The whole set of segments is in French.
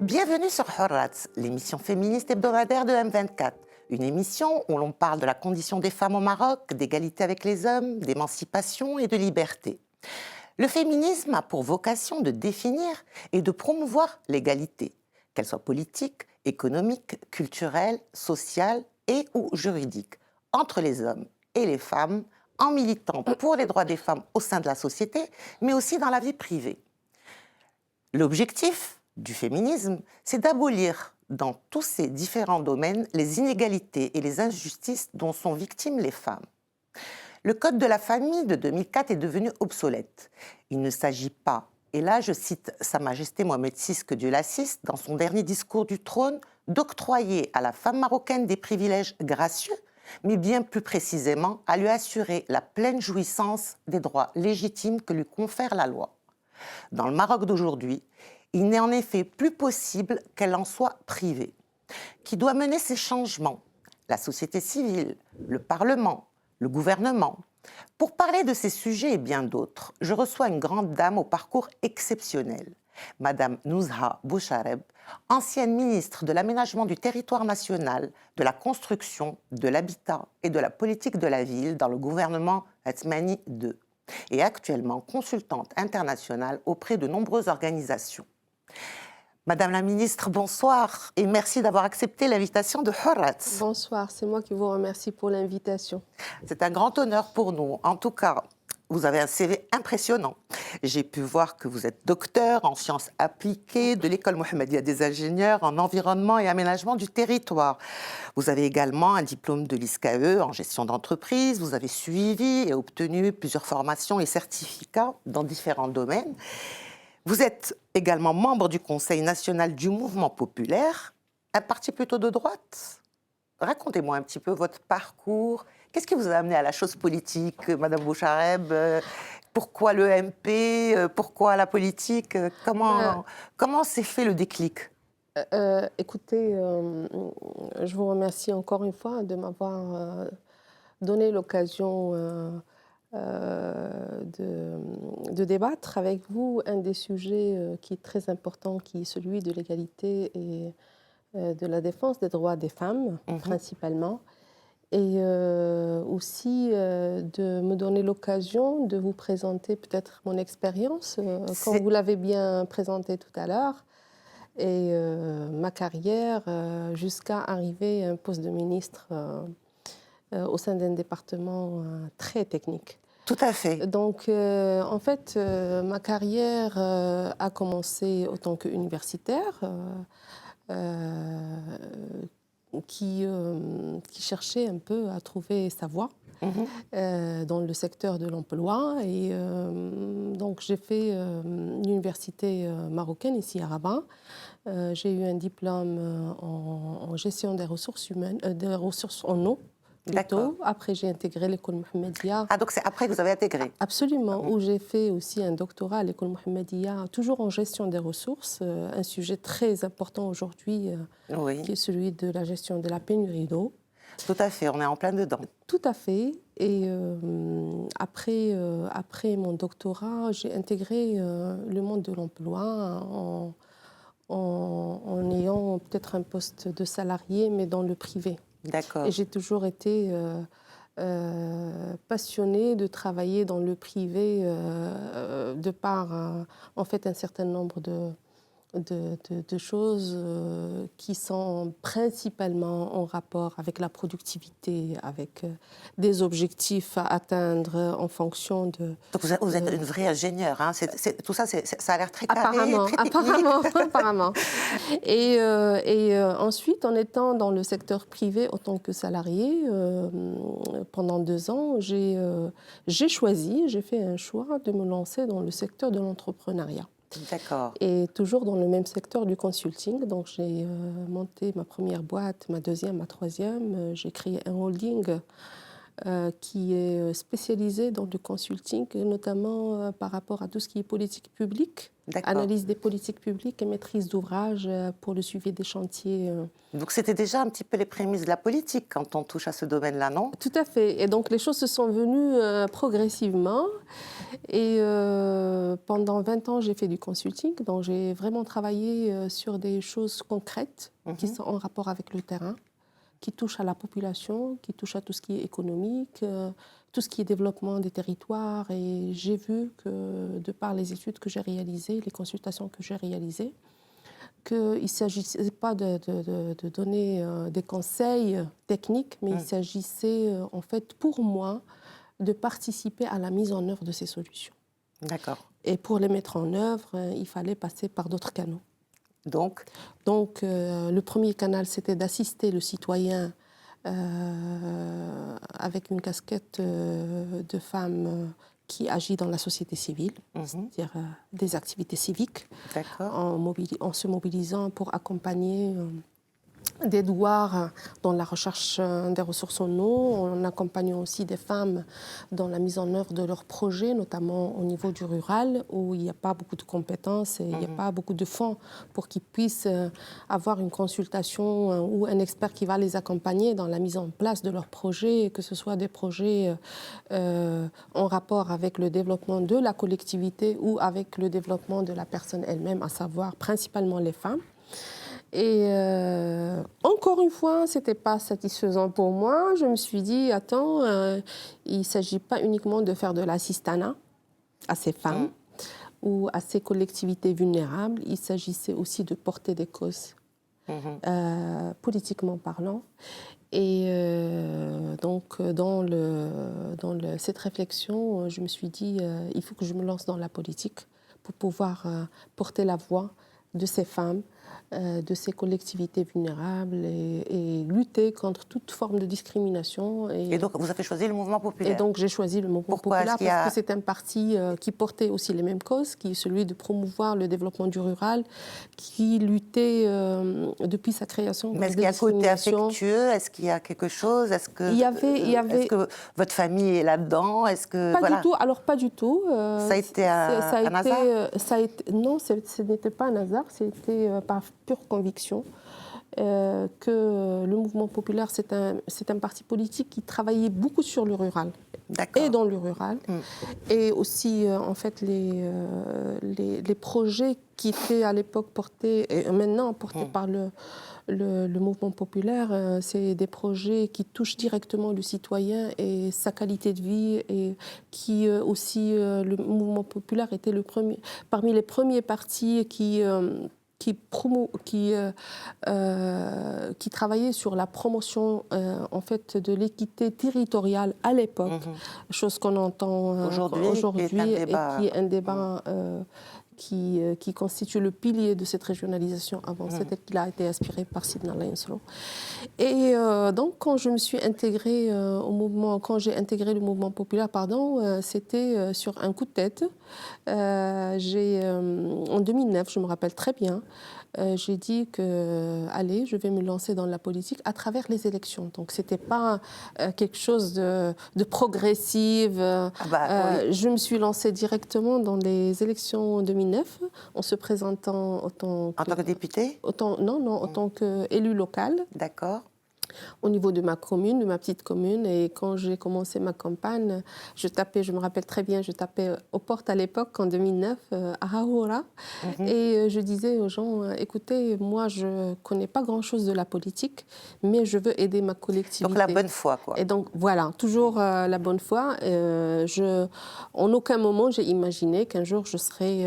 Bienvenue sur Horat, l'émission féministe hebdomadaire de M24. Une émission où l'on parle de la condition des femmes au Maroc, d'égalité avec les hommes, d'émancipation et de liberté. Le féminisme a pour vocation de définir et de promouvoir l'égalité, qu'elle soit politique, économique, culturelle, sociale et ou juridique, entre les hommes et les femmes, en militant pour les droits des femmes au sein de la société, mais aussi dans la vie privée. L'objectif du féminisme, c'est d'abolir dans tous ces différents domaines les inégalités et les injustices dont sont victimes les femmes. Le Code de la famille de 2004 est devenu obsolète. Il ne s'agit pas, et là je cite Sa Majesté Mohamed VI, que Dieu l'assiste, dans son dernier discours du trône, d'octroyer à la femme marocaine des privilèges gracieux, mais bien plus précisément à lui assurer la pleine jouissance des droits légitimes que lui confère la loi. Dans le Maroc d'aujourd'hui, il n'est en effet plus possible qu'elle en soit privée. Qui doit mener ces changements? La société civile, le Parlement, le gouvernement. Pour parler de ces sujets et bien d'autres, je reçois une grande dame au parcours exceptionnel, Madame Nouzha Bouchareb, ancienne ministre de l'Aménagement du territoire national, de la construction, de l'habitat et de la politique de la ville dans le gouvernement Othmani II, et actuellement consultante internationale auprès de nombreuses organisations. Madame la ministre, bonsoir et merci d'avoir accepté l'invitation de Horat. Bonsoir, c'est moi qui vous remercie pour l'invitation. C'est un grand honneur pour nous. En tout cas, vous avez un CV impressionnant. J'ai pu voir que vous êtes docteur en sciences appliquées de l'école Mohammedia des ingénieurs en environnement et aménagement du territoire. Vous avez également un diplôme de l'ISCAE en gestion d'entreprise. Vous avez suivi et obtenu plusieurs formations et certificats dans différents domaines. Vous êtes également membre du Conseil national du mouvement populaire, un parti plutôt de droite. Racontez-moi un petit peu votre parcours. Qu'est-ce qui vous a amené à la chose politique, Madame Bouchareb? Pourquoi le MP? Pourquoi la politique? Comment s'est fait le déclic? Écoutez, je vous remercie encore une fois de m'avoir donné l'occasion de débattre avec vous un des sujets qui est très important, qui est celui de l'égalité et de la défense des droits des femmes, principalement. Et aussi de me donner l'occasion de vous présenter peut-être mon expérience, comme vous l'avez bien présenté tout à l'heure, et ma carrière jusqu'à arriver à un poste de ministre au sein d'un département très technique. Tout à fait. Donc, en fait, ma carrière a commencé en tant qu'universitaire qui cherchait un peu à trouver sa voie dans le secteur de l'emploi. Et donc, j'ai fait l'université marocaine ici à Rabat. J'ai eu un diplôme en gestion des ressources humaines, des ressources en eau. Plutôt. Après, j'ai intégré l'école Mohammedia. Ah, donc c'est après que vous avez intégré? Absolument, où j'ai fait aussi un doctorat à l'école Mohammedia, toujours en gestion des ressources, un sujet très important aujourd'hui, qui est celui de la gestion de la pénurie d'eau. Tout à fait, on est en plein dedans. Tout à fait. Et après mon doctorat, j'ai intégré le monde de l'emploi en ayant peut-être un poste de salarié, mais dans le privé. D'accord. Et j'ai toujours été passionnée de travailler dans le privé de par en fait un certain nombre de choses qui sont principalement en rapport avec la productivité, avec des objectifs à atteindre en fonction de... Donc vous êtes une vraie ingénieure, hein. Tout ça, ça a l'air très carré, apparemment. Et ensuite, en étant dans le secteur privé en tant que salariée, pendant 2 ans, j'ai fait un choix de me lancer dans le secteur de l'entrepreneuriat. D'accord. Et toujours dans le même secteur du consulting. Donc, j'ai monté ma première boîte, ma deuxième, ma troisième. J'ai créé un holding qui est spécialisé dans le consulting, notamment par rapport à tout ce qui est politique publique, analyse des politiques publiques et maîtrise d'ouvrage pour le suivi des chantiers. Donc, c'était déjà un petit peu les prémices de la politique quand on touche à ce domaine-là, non? Tout à fait. Et donc, les choses se sont venues progressivement. Et pendant 20 ans, j'ai fait du consulting. Donc, j'ai vraiment travaillé sur des choses concrètes qui sont en rapport avec le terrain, qui touchent à la population, qui touchent à tout ce qui est économique, tout ce qui est développement des territoires. Et j'ai vu que, de par les études que j'ai réalisées, les consultations que j'ai réalisées, qu'il ne s'agissait pas de donner des conseils techniques, mais il s'agissait en fait pour moi de participer à la mise en œuvre de ces solutions. D'accord. Et pour les mettre en œuvre, il fallait passer par d'autres canaux. Donc, le premier canal, c'était d'assister le citoyen avec une casquette de femme qui agit dans la société civile, c'est-à-dire des activités civiques, en se mobilisant pour accompagner des douars dans la recherche des ressources en eau, en accompagnant aussi des femmes dans la mise en œuvre de leurs projets, notamment au niveau du rural, où il n'y a pas beaucoup de compétences et il n'y a pas beaucoup de fonds pour qu'ils puissent avoir une consultation ou un expert qui va les accompagner dans la mise en place de leurs projets, que ce soit des projets en rapport avec le développement de la collectivité ou avec le développement de la personne elle-même, à savoir principalement les femmes. Et encore une fois, ce n'était pas satisfaisant pour moi. Je me suis dit, attends, il ne s'agit pas uniquement de faire de l'assistanat à ces femmes ou à ces collectivités vulnérables. Il s'agissait aussi de porter des causes, politiquement parlant. Et donc, dans cette réflexion, je me suis dit, il faut que je me lance dans la politique pour pouvoir porter la voix de ces femmes, de ces collectivités vulnérables et lutter contre toute forme de discrimination. Et donc, vous avez choisi le mouvement populaire. Et donc, j'ai choisi le mouvement populaire parce que c'est un parti qui portait aussi les mêmes causes, qui est celui de promouvoir le développement du rural, qui luttait depuis sa création contre Mais est-ce qu'il y a un côté affectueux? Est-ce qu'il y a quelque chose? Est-ce que, est-ce que votre famille est là-dedans? Est-ce que Pas du tout. Alors, pas du tout. Ça a été un hasard? Non, ce n'était pas un hasard. C'était par pure conviction que le mouvement populaire, c'est un parti politique qui travaillait beaucoup sur le rural et dans le rural. Et aussi, en fait, les projets qui étaient à l'époque portés, et maintenant portés par le mouvement populaire, c'est des projets qui touchent directement le citoyen et sa qualité de vie, et qui aussi, le mouvement populaire était parmi les premiers partis qui travaillait sur la promotion en fait, de l'équité territoriale à l'époque, chose qu'on entend aujourd'hui et qui est un débat qui constitue le pilier de cette régionalisation avancée, tel qu'il a été inspiré par Sidna Lanslow. Et donc, quand je me suis intégrée quand j'ai intégré le mouvement populaire, c'était sur un coup de tête. En 2009, je me rappelle très bien, j'ai dit que, allez, je vais me lancer dans la politique à travers les élections. Donc, ce n'était pas quelque chose de progressif. Oui. Je me suis lancée directement dans les élections en 2009, en se présentant en tant que députée? en tant qu'élue locale. D'accord. Au niveau de ma commune, de ma petite commune. Et quand j'ai commencé ma campagne, je me rappelle très bien, je tapais aux portes à l'époque, en 2009, à Haoura. Et je disais aux gens, écoutez, moi, je ne connais pas grand-chose de la politique, mais je veux aider ma collectivité. Donc la bonne foi, quoi. Et donc, voilà, toujours la bonne foi. En aucun moment, j'ai imaginé qu'un jour, je serais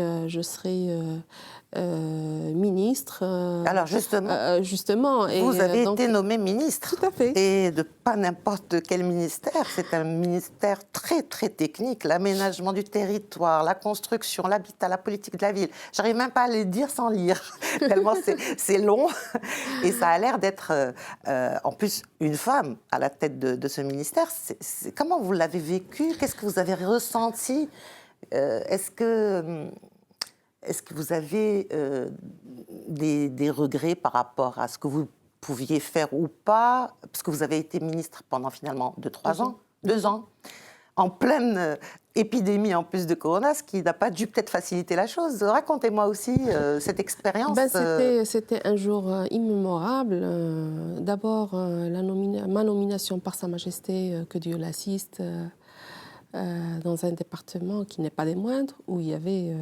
ministre. Alors justement, vous avez été nommée ministre. Tout à fait. Et de pas n'importe quel ministère, c'est un ministère très très technique, l'aménagement du territoire, la construction, l'habitat, la politique de la ville. J'arrive même pas à les dire sans lire, tellement c'est long. Et ça a l'air d'être en plus une femme à la tête de ce ministère. Comment vous l'avez vécu? Qu'est-ce que vous avez ressenti? Est-ce que vous avez des regrets par rapport à ce que vous pouviez faire ou pas? Parce que vous avez été ministre pendant finalement 2 ans, 2 ans, en pleine épidémie en plus de Corona, ce qui n'a pas dû peut-être faciliter la chose. Racontez-moi aussi cette expérience. C'était un jour immémorable. D'abord, ma nomination par Sa Majesté, que Dieu l'assiste, dans un département qui n'est pas des moindres, où il y avait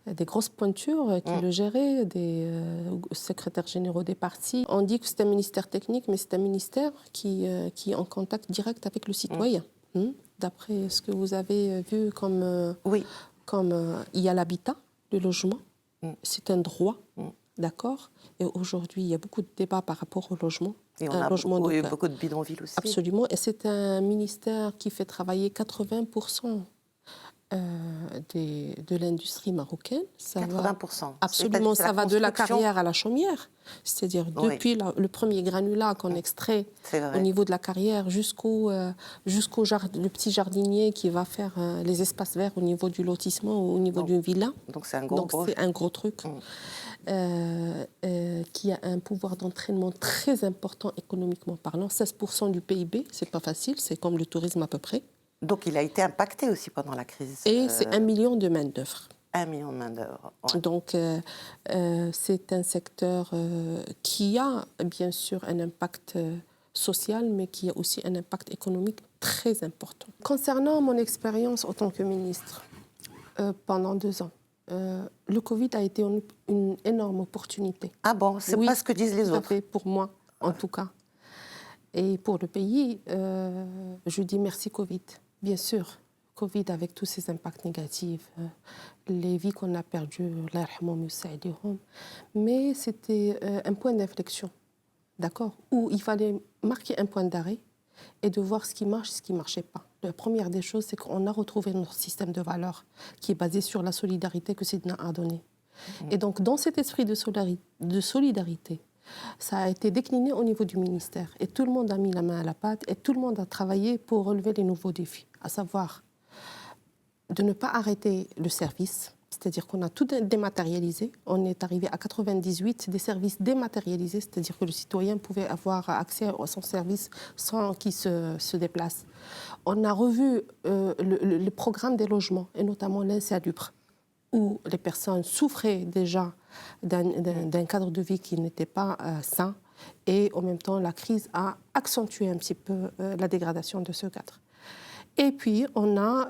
des grosses pointures qui le géraient, des secrétaires généraux des partis. On dit que c'est un ministère technique, mais c'est un ministère qui est en contact direct avec le citoyen. D'après ce que vous avez vu comme il y a l'habitat, le logement, c'est un droit, d'accord. Et aujourd'hui, il y a beaucoup de débats par rapport au logement. Et on a beaucoup de bidonvilles aussi. Absolument. Et c'est un ministère qui fait travailler 80% de l'industrie marocaine. 80%. Absolument, ça va de la carrière à la chaumière. C'est-à-dire depuis le premier granulat qu'on extrait au niveau de la carrière jusqu'au le petit jardinier qui va faire les espaces verts au niveau du lotissement ou au niveau d'une villa. Donc c'est un gros truc. Qui a un pouvoir d'entraînement très important économiquement parlant. 16% du PIB, c'est pas facile, c'est comme le tourisme à peu près. Donc il a été impacté aussi pendant la crise. Et c'est 1 million de main-d'œuvre. 1 million de main-d'œuvre. Ouais. Donc c'est un secteur qui a bien sûr un impact social, mais qui a aussi un impact économique très important. Concernant mon expérience en tant que ministre, pendant 2 ans, le Covid a été une énorme opportunité. Ah bon, c'est pas ce que disent les autres. Pour moi, en tout cas. Et pour le pays, je dis merci Covid. Bien sûr, Covid avec tous ses impacts négatifs, les vies qu'on a perdues, mais c'était un point d'inflexion, d'accord, où il fallait marquer un point d'arrêt et de voir ce qui marche, ce qui ne marchait pas. La première des choses, c'est qu'on a retrouvé notre système de valeurs qui est basé sur la solidarité que Sidna a donnée. Et donc, dans cet esprit de solidarité, ça a été décliné au niveau du ministère. Et tout le monde a mis la main à la pâte et tout le monde a travaillé pour relever les nouveaux défis, à savoir de ne pas arrêter le service, c'est-à-dire qu'on a tout dématérialisé. On est arrivé à 98 des services dématérialisés, c'est-à-dire que le citoyen pouvait avoir accès à son service sans qu'il se déplace. On a revu le programme des logements, et notamment l'insalubre, où les personnes souffraient déjà d'un cadre de vie qui n'était pas sain, et en même temps, la crise a accentué un petit peu la dégradation de ce cadre. Et puis, on a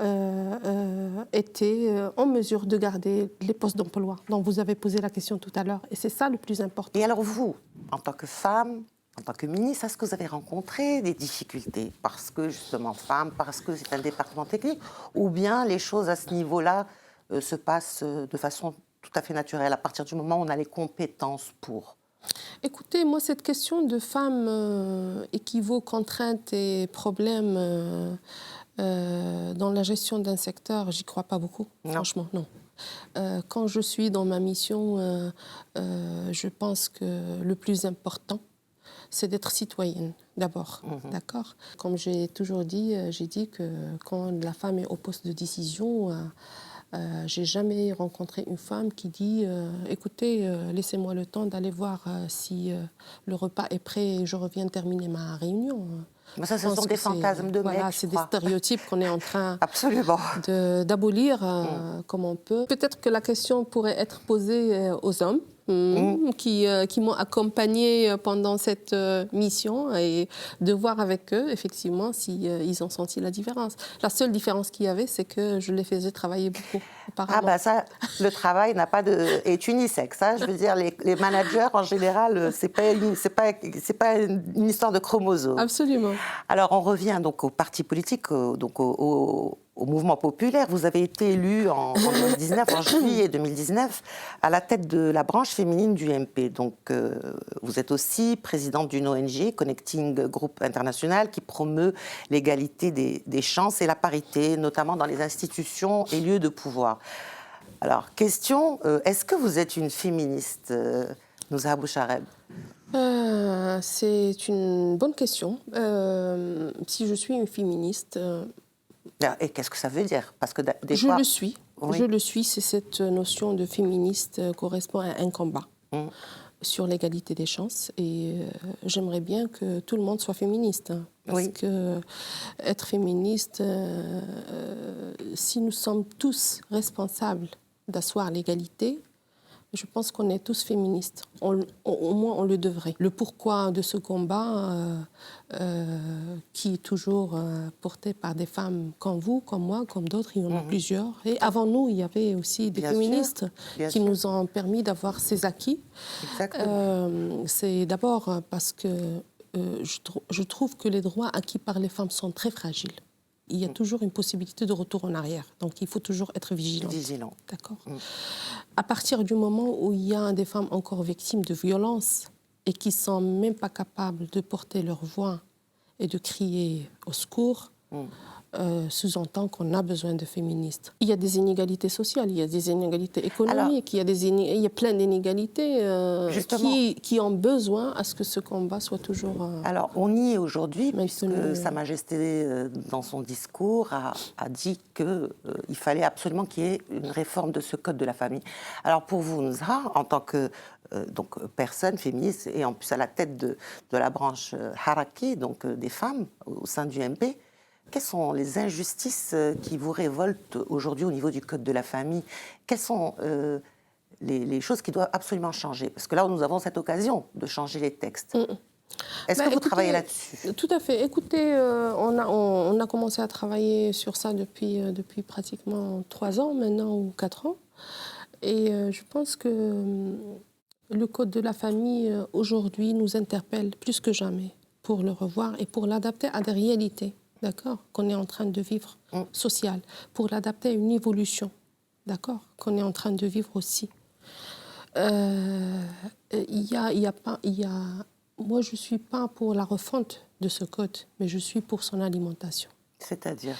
été en mesure de garder les postes d'emploi dont vous avez posé la question tout à l'heure. Et c'est ça le plus important. Et alors vous, en tant que femme, en tant que ministre, est-ce que vous avez rencontré des difficultés parce que, justement, femme, parce que c'est un département technique, ou bien les choses à ce niveau-là se passent de façon tout à fait naturelle, à partir du moment où on a les compétences pour? Écoutez, moi, cette question de femme équivaut contraintes et problèmes dans la gestion d'un secteur, j'y crois pas beaucoup, franchement, non. Quand je suis dans ma mission, je pense que le plus important, c'est d'être citoyenne, d'abord, d'accord. Comme j'ai toujours dit, j'ai dit que quand la femme est au poste de décision, j'ai jamais rencontré une femme qui dit écoutez, laissez-moi le temps d'aller voir si le repas est prêt et je reviens terminer ma réunion. Mais ça, ce sont des fantasmes de mecs, c'est des stéréotypes qu'on est en train absolument d'abolir comme on peut. Peut-être que la question pourrait être posée aux hommes qui m'ont accompagnée pendant cette mission et de voir avec eux, effectivement, s'ils ont senti la différence. La seule différence qu'il y avait, c'est que je les faisais travailler beaucoup auparavant. Ah ben ça, le travail est unisexe. Hein. Je veux dire, les managers, en général, c'est pas une histoire de chromosomes. Absolument. Alors, on revient donc au parti politique, donc au mouvement populaire. Vous avez été élu en 2019, en juillet 2019, à la tête de la branche féminine du MP. Donc, vous êtes aussi présidente d'une ONG, Connecting Group International, qui promeut l'égalité des chances et la parité, notamment dans les institutions et lieux de pouvoir. Alors, question, est-ce que vous êtes une féministe, Nouza Bouchareb? C'est une bonne question. Si je suis une féministe... Et qu'est-ce que ça veut dire? Parce que des je fois... le suis. Oui. Je le suis. C'est cette notion de féministe correspond à un combat sur l'égalité des chances. Et j'aimerais bien que tout le monde soit féministe. Parce que être féministe, si nous sommes tous responsables d'asseoir l'égalité, je pense qu'on est tous féministes. Au moins, on le devrait. Le pourquoi de ce combat, qui est toujours porté par des femmes comme vous, comme moi, comme d'autres, il y en a plusieurs. Et avant nous, il y avait aussi des féministes qui nous ont permis d'avoir ces acquis. C'est d'abord parce que je trouve que les droits acquis par les femmes sont très fragiles. Il y a toujours une possibilité de retour en arrière. Donc, il faut toujours être vigilant. D'accord. À partir du moment où il y a des femmes encore victimes de violences et qui ne sont même pas capables de porter leur voix et de crier au secours, sous-entend qu'on a besoin de féministes. Il y a des inégalités sociales, il y a des inégalités économiques, il y a plein d'inégalités qui ont besoin à ce que ce combat soit toujours... Alors, on y est aujourd'hui, puisque Sa Majesté, dans son discours, a dit qu'il fallait absolument qu'il y ait une réforme de ce code de la famille. Alors, pour vous, Nuzha, en tant que personne féministe, et en plus à la tête de la branche Haraki, donc des femmes au sein du MP, quelles sont les injustices qui vous révoltent aujourd'hui au niveau du Code de la famille? Quelles sont les choses qui doivent absolument changer? Parce que là, nous avons cette occasion de changer les textes. Est-ce que vous travaillez là-dessus? Tout à fait. Écoutez, on a commencé à travailler sur ça depuis pratiquement 3 ans maintenant, ou 4 ans. Et je pense que le Code de la famille, aujourd'hui, nous interpelle plus que jamais pour le revoir et pour l'adapter à des réalités. D'accord, qu'on est en train de vivre, sociale, pour l'adapter à une évolution, d'accord, qu'on est en train de vivre aussi. Moi, je ne suis pas pour la refonte de ce code, mais je suis pour son alimentation. C'est-à-dire?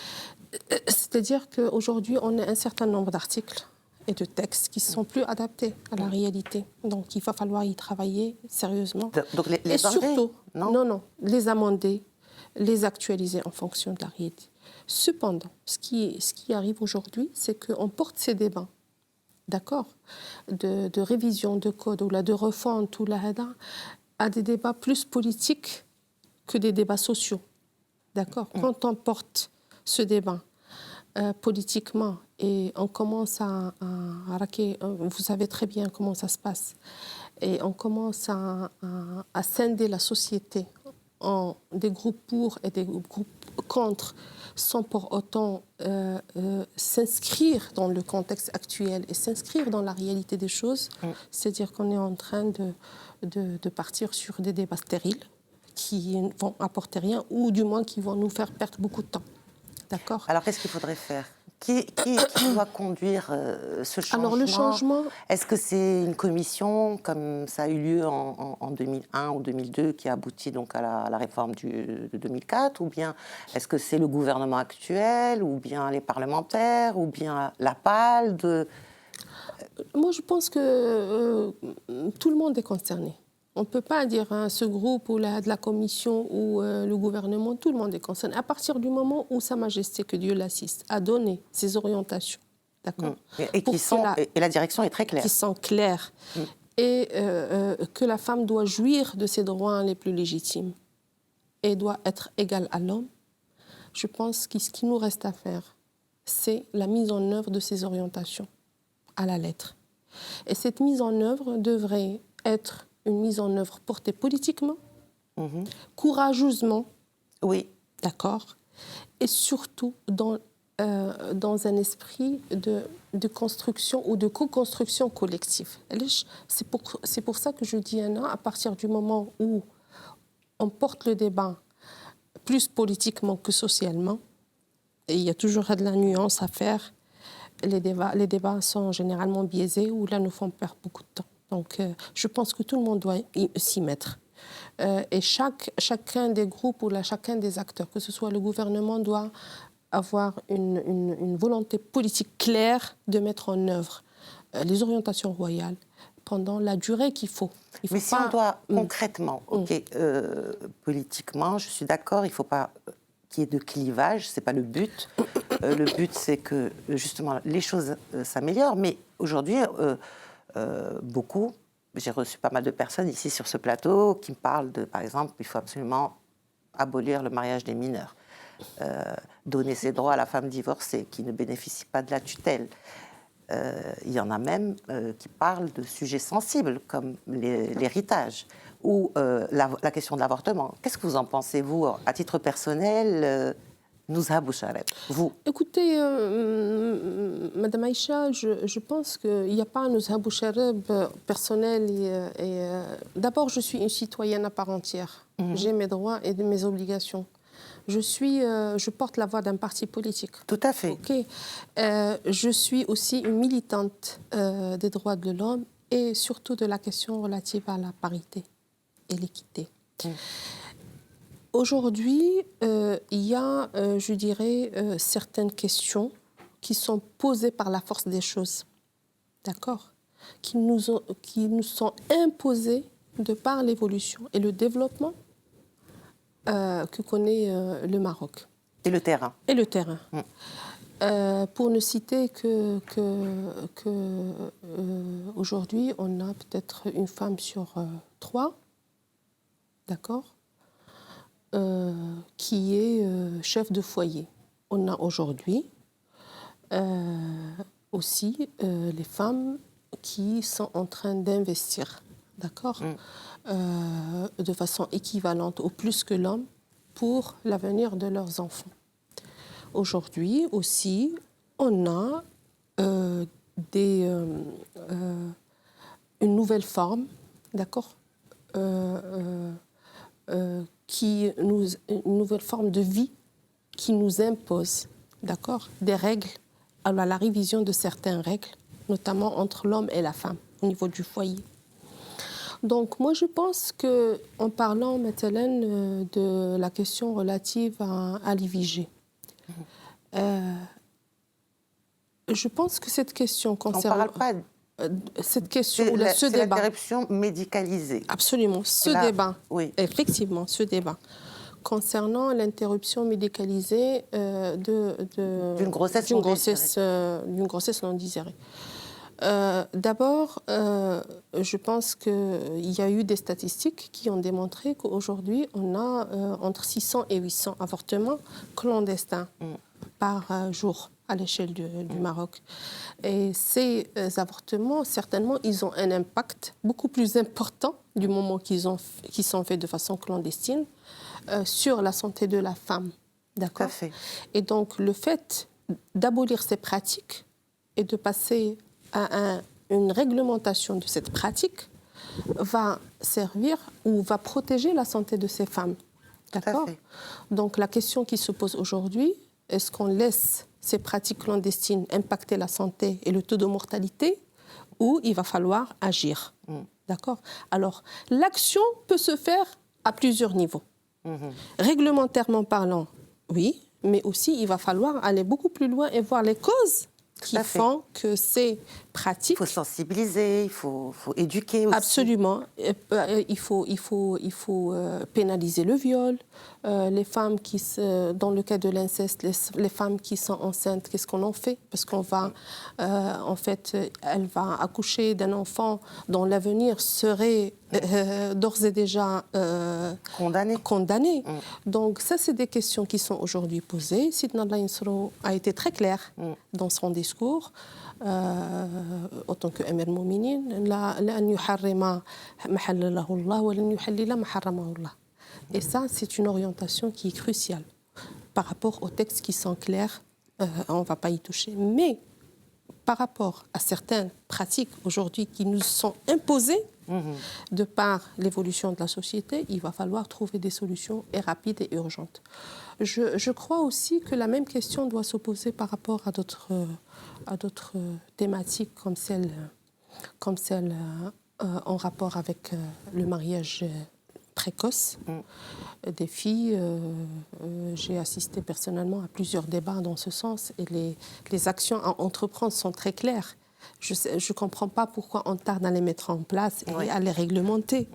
C'est-à-dire qu'aujourd'hui, on a un certain nombre d'articles et de textes qui ne sont plus adaptés à la réalité. Donc, il va falloir y travailler sérieusement. Donc, les et enlever, surtout, non, les amender, les actualiser en fonction de la réalité. Cependant, ce qui arrive aujourd'hui, c'est qu'on porte ces débats, d'accord, de révision de code ou de refonte ou à des débats plus politiques que des débats sociaux, d'accord. Quand on porte ce débat politiquement et on commence à raquer, vous savez très bien comment ça se passe, et on commence à scinder la société en des groupes pour et des groupes contre, sans pour autant s'inscrire dans le contexte actuel et s'inscrire dans la réalité des choses. C'est-à-dire qu'on est en train de partir sur des débats stériles qui ne vont apporter rien, ou du moins qui vont nous faire perdre beaucoup de temps. D'accord ? Alors, qu'est-ce qu'il faudrait faire ? Qui doit conduire ce changement? Alors, le changement... Est-ce que c'est une commission, comme ça a eu lieu en 2001 ou 2002, qui a abouti donc à la réforme de 2004? Ou bien est-ce que c'est le gouvernement actuel, ou bien les parlementaires, ou bien la PALD? Moi, je pense que tout le monde est concerné. On ne peut pas dire ce groupe ou de la commission ou le gouvernement, tout le monde est concerné. À partir du moment où Sa Majesté, que Dieu l'assiste, a donné ses orientations, d'accord, et la direction est très claire. Qui sont claires, et que la femme doit jouir de ses droits les plus légitimes et doit être égale à l'homme, je pense que ce qui nous reste à faire, c'est la mise en œuvre de ces orientations à la lettre. Et cette mise en œuvre devrait être une mise en œuvre portée politiquement, courageusement, oui, d'accord, et surtout dans un esprit de construction ou de co-construction collective. C'est pour ça que je dis à partir du moment où on porte le débat plus politiquement que socialement, et il y a toujours de la nuance à faire, les débats sont généralement biaisés ou là nous font perdre beaucoup de temps. Donc, je pense que tout le monde doit s'y mettre. Et chacun des groupes ou chacun des acteurs, que ce soit le gouvernement, doit avoir une volonté politique claire de mettre en œuvre les orientations royales pendant la durée qu'il faut. Mais si on doit concrètement, politiquement, je suis d'accord, il ne faut pas qu'il y ait de clivage, ce n'est pas le but. Le but, c'est que, justement, les choses s'améliorent. Mais aujourd'hui... beaucoup. J'ai reçu pas mal de personnes ici sur ce plateau qui me parlent par exemple, il faut absolument abolir le mariage des mineurs, donner ses droits à la femme divorcée qui ne bénéficie pas de la tutelle. Il y en a même qui parlent de sujets sensibles comme l'héritage. ou la question de l'avortement. Qu'est-ce que vous en pensez, vous, à titre personnel, Nouzha Bouchareb, vous? Écoutez, Madame Aïcha, je pense qu'il n'y a pas un Nouzha Bouchareb personnel. D'abord, je suis une citoyenne à part entière. J'ai mes droits et mes obligations. Je porte la voix d'un parti politique. Tout à fait. Okay. Je suis aussi une militante des droits de l'homme et surtout de la question relative à la parité et l'équité. Aujourd'hui, il y a, je dirais, certaines questions qui sont posées par la force des choses, d'accord, qui nous sont imposées de par l'évolution et le développement que connaît le Maroc. Et le terrain. Et le terrain. Pour ne citer aujourd'hui, on a peut-être une femme sur 3, d'accord, qui est chef de foyer. On a aujourd'hui aussi les femmes qui sont en train d'investir, d'accord, de façon équivalente ou plus que l'homme pour l'avenir de leurs enfants. Aujourd'hui aussi, on a une nouvelle forme, d'accord, une nouvelle forme de vie qui nous impose, d'accord, des règles, alors la révision de certaines règles, notamment entre l'homme et la femme au niveau du foyer. Donc moi je pense qu'en parlant maintenant de la question relative à l'IVG, je pense que cette question concerne... On ne parle pas... cette question, ce débat. C'est l'interruption médicalisée. Absolument, ce débat, oui. Effectivement, ce débat concernant l'interruption médicalisée d'une grossesse non désirée. D'abord, je pense qu'il y a eu des statistiques qui ont démontré qu'aujourd'hui, on a entre 600 et 800 avortements clandestins par jour à l'échelle du Maroc. Et ces avortements, certainement, ils ont un impact beaucoup plus important du moment qu'ils sont faits de façon clandestine sur la santé de la femme. D'accord ? Tout à fait. Et donc, le fait d'abolir ces pratiques et de passer à une réglementation de cette pratique va servir ou va protéger la santé de ces femmes. D'accord ? Donc, la question qui se pose aujourd'hui, est-ce qu'on laisse ces pratiques clandestines impacter la santé et le taux de mortalité ou il va falloir agir. D'accord ? Alors, l'action peut se faire à plusieurs niveaux. Réglementairement parlant, oui, mais aussi il va falloir aller beaucoup plus loin et voir les causes qui font que ces pratiques... Il faut sensibiliser, il faut éduquer aussi. Absolument. Il faut pénaliser le viol. Les femmes dans le cas de l'inceste, les femmes qui sont enceintes, qu'est-ce qu'on en fait? Parce qu'on va, en fait, elle va accoucher d'un enfant dont l'avenir serait d'ores et déjà condamné. Donc ça, c'est des questions qui sont aujourd'hui posées. Sidna Allah Yansrou a été très clair dans son discours. En tant qu'Amir Mouminin, et ça, c'est une orientation qui est cruciale par rapport aux textes qui sont clairs. On ne va pas y toucher. Mais par rapport à certaines pratiques aujourd'hui qui nous sont imposées de par l'évolution de la société, il va falloir trouver des solutions rapides et urgentes. Je crois aussi que la même question doit se poser par rapport à d'autres thématiques comme celle en rapport avec le mariage précoce des filles. J'ai assisté personnellement à plusieurs débats dans ce sens et les actions à entreprendre sont très claires. Je ne comprends pas pourquoi on tarde à les mettre en place et à les réglementer.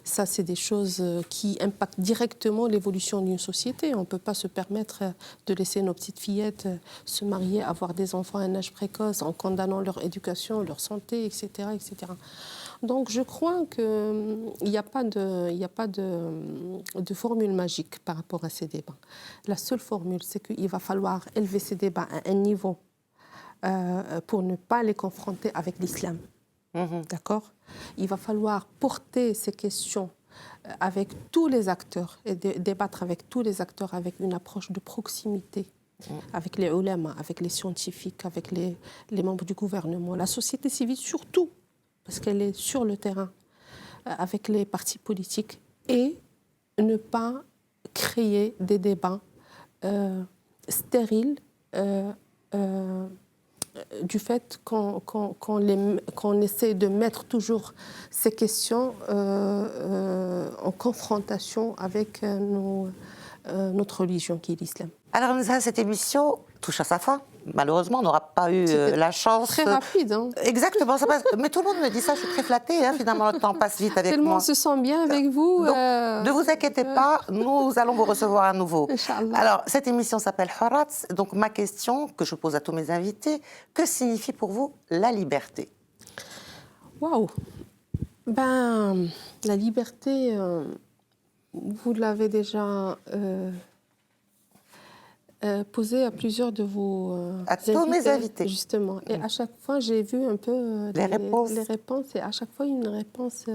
Ça, c'est des choses qui impactent directement l'évolution d'une société. On ne peut pas se permettre de laisser nos petites fillettes se marier, avoir des enfants à un âge précoce en condamnant leur éducation, leur santé, etc. etc. Donc, je crois qu'il n'y a pas de formule magique par rapport à ces débats. La seule formule, c'est qu'il va falloir élever ces débats à un niveau pour ne pas les confronter avec l'islam. D'accord? Il va falloir porter ces questions avec tous les acteurs et débattre avec tous les acteurs avec une approche de proximité, avec les ulama, avec les scientifiques, avec les membres du gouvernement, la société civile surtout, parce qu'elle est sur le terrain, avec les partis politiques, et ne pas créer des débats stériles du fait qu'on essaie de mettre toujours ces questions en confrontation avec notre religion qui est l'islam. Alors, Nza, cette émission touche à sa fin. Malheureusement, on n'aura pas eu la chance. Très rapide. Hein. Exactement, ça passe. Mais tout le monde me dit ça, je suis très flattée. Hein, finalement, le temps passe vite avec Tellement moi. on se sent bien avec vous. Donc, ne vous inquiétez pas, nous allons vous recevoir à nouveau. Inch'Allah. Alors, cette émission s'appelle Horat. Donc, ma question que je pose à tous mes invités, que signifie pour vous la liberté? Waouh. Ben, la liberté, vous l'avez déjà posée à plusieurs de vos à tous mes invités. Justement. Et à chaque fois, j'ai vu un peu les réponses. Et à chaque fois, une réponse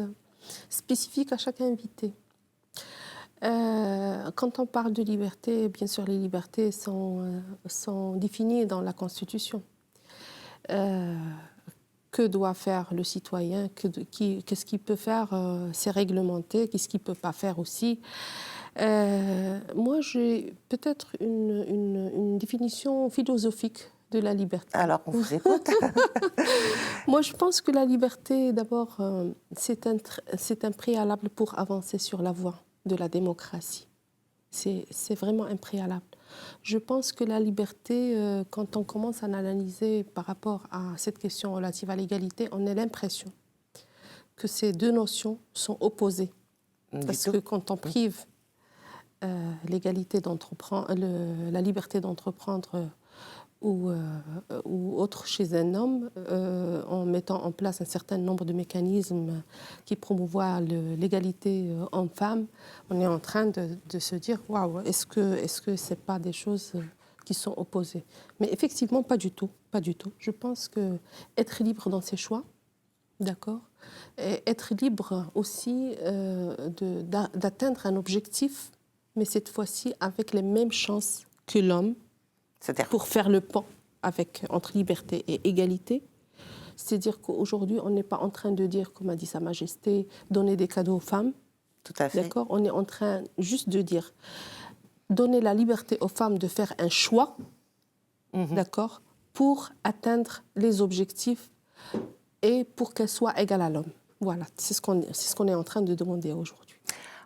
spécifique à chaque invité. Quand on parle de liberté, bien sûr, les libertés sont définies dans la Constitution. Que doit faire le citoyen? Qu'est-ce qu'il peut faire? C'est réglementé. Qu'est-ce qu'il ne peut pas faire aussi? Moi, j'ai peut-être une définition philosophique de la liberté. Alors, on vous écoute. Moi, je pense que la liberté, d'abord, c'est un préalable pour avancer sur la voie de la démocratie. C'est vraiment un préalable. Je pense que la liberté, quand on commence à l'analyser par rapport à cette question relative à l'égalité, on a l'impression que ces deux notions sont opposées. Parce que quand on prive l'égalité d'entreprendre, la liberté d'entreprendre ou autre chez un homme, en mettant en place un certain nombre de mécanismes qui promouvoient l'égalité homme-femme, on est en train de se dire waouh, est-ce que c'est pas des choses qui sont opposées? Mais effectivement, pas du tout, pas du tout. Je pense que être libre dans ses choix, d'accord, et être libre aussi d'atteindre un objectif, mais cette fois-ci avec les mêmes chances que l'homme. Pour faire le pont entre liberté et égalité. C'est-à-dire qu'aujourd'hui, on n'est pas en train de dire, comme a dit Sa Majesté, donner des cadeaux aux femmes. Tout à fait. D'accord ? On est en train juste de dire, donner la liberté aux femmes de faire un choix, d'accord, pour atteindre les objectifs et pour qu'elles soient égales à l'homme. Voilà, c'est ce qu'on est en train de demander aujourd'hui.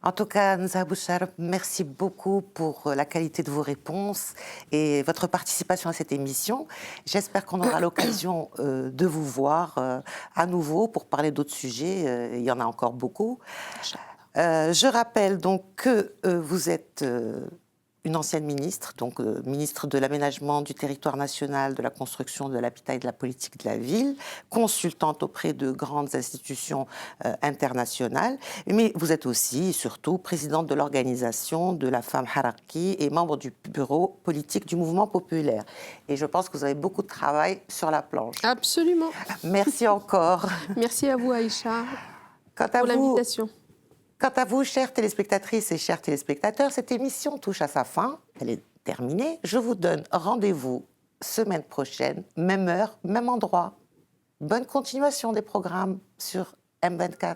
En tout cas, Nza Bouchareb, merci beaucoup pour la qualité de vos réponses et votre participation à cette émission. J'espère qu'on aura l'occasion de vous voir à nouveau pour parler d'autres sujets. Il y en a encore beaucoup. Je rappelle donc que vous êtes une ancienne ministre, donc ministre de l'Aménagement du territoire national, de la construction, de l'habitat et de la politique de la ville, consultante auprès de grandes institutions internationales, mais vous êtes aussi, surtout, présidente de l'organisation de la femme Haraki et membre du bureau politique du mouvement populaire. Et je pense que vous avez beaucoup de travail sur la planche. Absolument. Merci encore. Merci à vous, Aïcha, pour l'invitation. Quant à vous, chères téléspectatrices et chers téléspectateurs, cette émission touche à sa fin. Elle est terminée. Je vous donne rendez-vous semaine prochaine, même heure, même endroit. Bonne continuation des programmes sur M24.